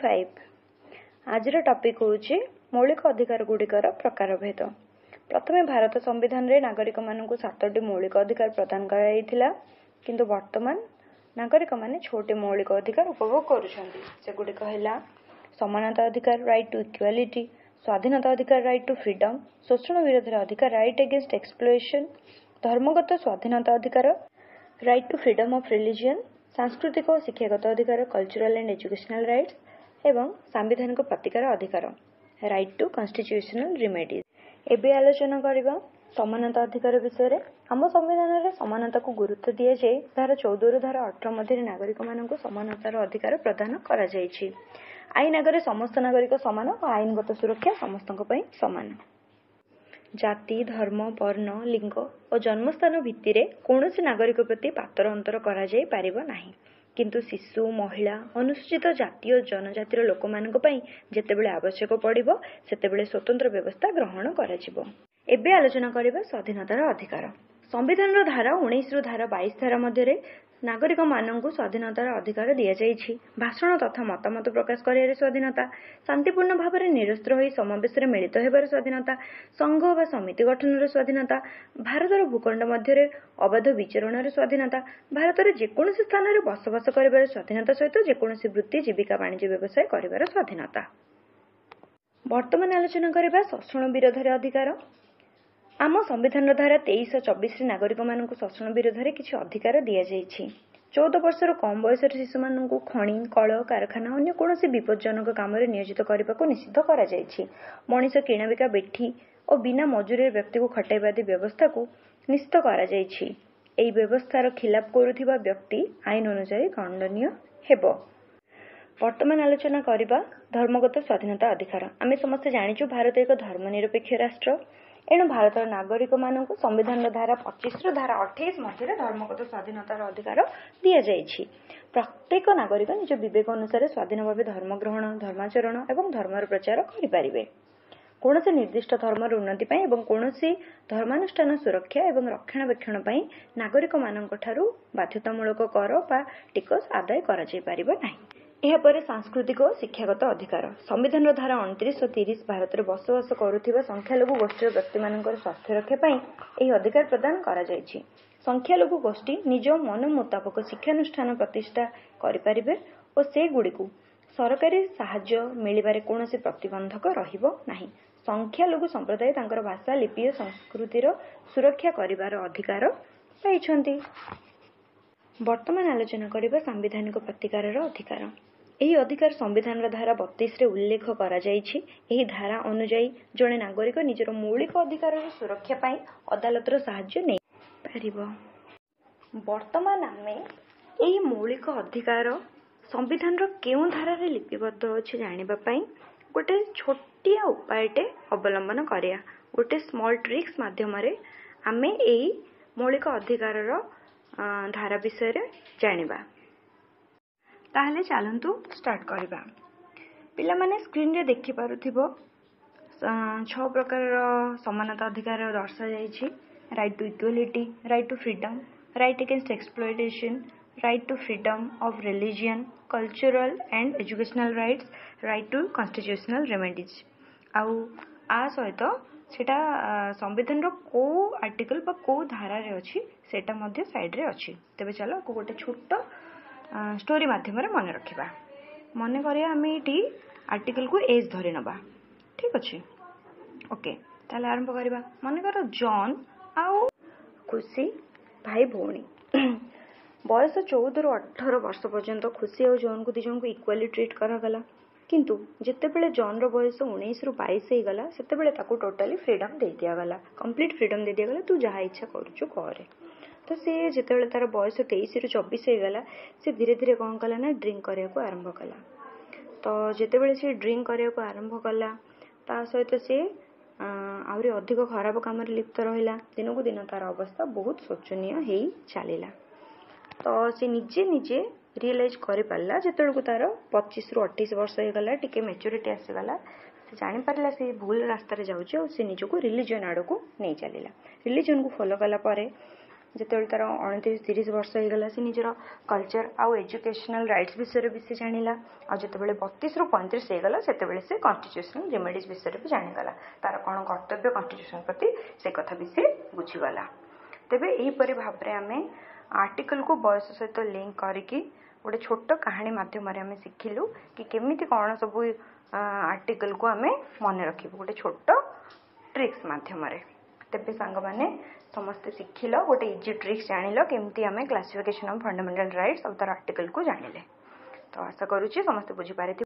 5 आजर topic होउची मौलिक अधिकार गुड़िकर प्रकारभेद। प्रथमे भारत संविधान रे नागरिक मानकु 7टी मौलिक अधिकार प्रदान कराइथिला, किंतु वर्तमान नागरिक माने छोटे मौलिक अधिकार उपभोग करुछन्ति। सेगुड़िक हैला समानता अधिकार राइट टू इक्वालिटी, स्वाधीनता अधिकार राइट टू फ्रीडम, शोषण विरोधी अधिकार राइट अगेंस्ट एक्सप्लॉयटेशन, धर्मगत स्वाधीनता अधिकार right to freedom of religion, सांस्कृतिक और शिक्षागत अधिकार कल्चरल एंड एजुकेशनल राइट्स एवं सांविधानिक प्रतिकार अधिकार राइट टू कॉन्स्टिट्यूशनल रिमेडीज। एबे आलोचना करिबा समानता अधिकार विषय रे। आम संविधान रे समानता को गुरुत्व दिया जाय। धारा 14 रु धारा 18 मध्य नागरिक मानक समानतार अधिकार प्रदान करा जायछि। आईन आगे समस्त नागरिक समान और आईनगत सुरक्षा समस्तक पई समान। जाति, धर्म, वर्ण, लिंग और जन्मस्थान भित्ति रे कौनसी नागरिक प्रति पातर अंतर करा जाय पारिबो नाही, किंतु शिशु, महिला, अनुसूचित जाति और जनजातिर लोक मानक पई जेतेबेले आवश्यक पड़िबो सेतेबेले स्वतंत्र व्यवस्था ग्रहण करा जिवो। एबे आलोचना करिबा स्वाधीनतार अधिकार। संविधान धारा 19 रु धारा 22 धारा मध्य नागरिक मानक स्वाधीनतार अधिकार दिया जायछि। भाषण तथा मतामत प्रकाश करियार स्वाधीनता, शांतिपूर्ण भाव में निरस्त्र होई समावेश रे मिलित हेबार स्वाधीनता, संघ व समिति गठनर स्वाधीनता, भारतर भूखंड मध्य अबाध विचरण स्वाधीनता, भारतर जेकोसी स्थान में बसवास करिबार स्वाधीनता सहित जेकोसी वृत्ति जीविका वाणिज्य व्यवसाय करिबार स्वाधीनता। वर्तमान आलोचना करिबा शोषण विरोधी अधिकार। आम संविधान धारा 23 और 24 नागरिक मानक शोषण विरोध में किसी अधिकार दि जाइछि। 14 वर्ष कम बयस शिशु मानक खनि, कल, कारखाना अन्य कौन विपज्जनक काम नियोजित करने को निषिद्ध करा जाइछि। मनीष किणाबिका बेठी और बिना मजूरी व्यक्ति को खटाइबा आदि व्यवस्था को निषिद्ध करा जाइछि। एई व्यवस्थार खिलाफ करुथिबा व्यक्ति आईन अनुसार दंडनीय हेबो। वर्तमान आलोचना करिबा धर्मगत स्वाधीनता अधिकार। आमे समस्त जानिछु भारत एक धर्मनिरपेक्ष राष्ट्र। एणु भारत नागरिक मानक संविधान धारा 25 धारा 28 मध्य धर्मगत स्वाधीनतार अधिकार दि जाइछि। प्रत्येक नागरिक निज विवेक अनुसार स्वाधीन भाव धर्म ग्रहण, धर्माचरण एवं धर्मर प्रचार करिपारिबे। कौनसी निर्दिष्ट धर्मर उन्नति पाई एवं कौनसी धर्मानुष्ठान सुरक्षा एवं रक्षणाबेक्षण पाई नागरिक मानक ठारू बाध्यतामूलक कर बा टिकस आदाय करा जाय पारिबो नाही। एहापर सांस्कृतिक और शिक्षागत अधिकार। संविधान धारा 29 और 30 भारत में बसवास करुथिबा संख्यालघु गोष्ठी व्यक्ति मानकर स्वास्थ्य रक्षा पाई एही अधिकार प्रदान करा जायछि। संख्यालघु गोष्ठी निज मन मुताबक शिक्षानुष्ठान प्रतिष्ठा करिपारिबे और से गुड़िकु सरकारी साहाय्य मिलिबारे कौनसी प्रतिबंधक रहिबो नाही। संख्यालघु संप्रदाय तांकर भाषा, लिपि और संस्कृतिर सुरक्षा करिबार अधिकार पाइछन्ति। वर्तमान आलोचना करिबा संवैधानिक प्रतिकारर अधिकार। यही अधिकार संविधान धारा 32 रे उल्लेख करा जायछि। एही धारा अनुसार जड़े नागरिक निजर मौलिक अधिकार सुरक्षा पाई अदालतर साहाय्य नै पारिबो। वर्तमान आमे एही मौलिक अधिकार संविधान केउं धारा रे लिपिबद्ध अछि जानिबा पाई गोटे छोटिया उपायटे अवलंबन करिया। गोटे स्मॉल ट्रिक्स माध्यम रे आमे एही मौलिक अधिकारर धारा विषय रे जानिबा। ताहले चलंतु स्टार्ट करिबा। पिला माने स्क्रीन रे देखि पारुथिबो 6 प्रकार समानता अधिकार दर्शा जायछि। Right to equality, right to freedom, right against exploitation, right to freedom of religion, cultural and educational rights, right to constitutional remedies. आउ आ सहित सेटा संविधान रो को आर्टिकल बा को धारा रे अछि सेटा मध्ये साइड रे अछि। तबे चलो को गोटे छोट स्टोरी माध्यम रे मन रखिबा। मन करिया हमें एटी आर्टिकल को एज धरि नबा। ठीक अछि, ओके ताले आरंभ करिबा। मन कर जॉन आउ खुशी भाई भौणी। बयस 14 रु 18 वर्ष पर्यंत खुशी और जॉन को दिजन को इक्वाली ट्रीट करा गला, किंतु जेतेबेले जॉन रो बयस 19 रु 22 हे गला सेतेबेले ताको टोटली फ्रीडम दे दिया गला, कंप्लीट फ्रीडम दे दिया गला। तू जहा इच्छा करूछु करे। तो से जेतेबेले तार बयस 23 रु 24 हे गला से धीरे धीरे कोन कला ना ड्रिंक करिया को आरंभ कला। तो जेतेबेले से ड्रिंक करिया को आरंभ कला ता सहित से आउरी अधिक खराब काम रे लिप्त रहिला। दिन को दिन तार अवस्था बहुत शोचनीय हेई चलिला। तो से निजे निजे रियलाइज करि पारला जेतेबेले को तार 25 रु 28 वर्ष हे गला, टिके मैच्योरिटी आसी गला। से जानि पारला से भूल रास्ता रे जाउची और से निजको रिलीजन आडो को नै चलिला। रिलीजन को फॉलो कला पारे ଯେତେବେଳେ ତାର 29-30 ବର୍ଷ ହେଇଗଲା ସେ ନିଜର କଲଚର ଆଉ ଏଜୁକେଶନାଲ ରାଇଟ୍ସ ବିଷୟରେ ବି ସେ ଜାଣିଲା। ଆଉ ଯେତେବେଳେ 32ରୁ 35 ହେଇଗଲା ସେତେବେଳେ ସେ କନଷ୍ଟିଟ୍ୟୁସନାଲ ରେମେଡିଜ ବିଷୟରେ ବି ଜାଣିଗଲା। ତାର କ'ଣ କର୍ତ୍ତବ୍ୟ କନଷ୍ଟିଟ୍ୟୁସନ ପ୍ରତି ସେ କଥା ବି ସେ ବୁଝିଗଲା। ତେବେ ଏହିପରି ଭାବରେ ଆମେ ଆର୍ଟିକଲକୁ ବୟସ ସହିତ ଲିଙ୍କ କରିକି ଗୋଟେ ଛୋଟ କାହାଣୀ ମାଧ୍ୟମରେ ଆମେ ଶିଖିଲୁ କି କେମିତି କ'ଣ ସବୁ ଆର୍ଟିକଲକୁ ଆମେ ମନେ ରଖିବୁ ଗୋଟେ ଛୋଟ ଟ୍ରିକ୍ସ ମାଧ୍ୟମରେ। ତେବେ ସାଙ୍ଗମାନେ ସମସ୍ତେ ଶିଖିଲ, ଗୋଟେ ଇଜି ଟ୍ରିକ୍ସ ଜାଣିଲ କେମିତି ଆମେ କ୍ଲାସିଫିକେସନ ଅଫ ଫଣ୍ଡାମେଣ୍ଟାଲ ରାଇଟ୍ସ ଆଉ ତାର ଆର୍ଟିକଲକୁ ଜାଣିଲେ। ତ ଆଶା କରୁଛି ସମସ୍ତେ ବୁଝିପାରିଥିବେ।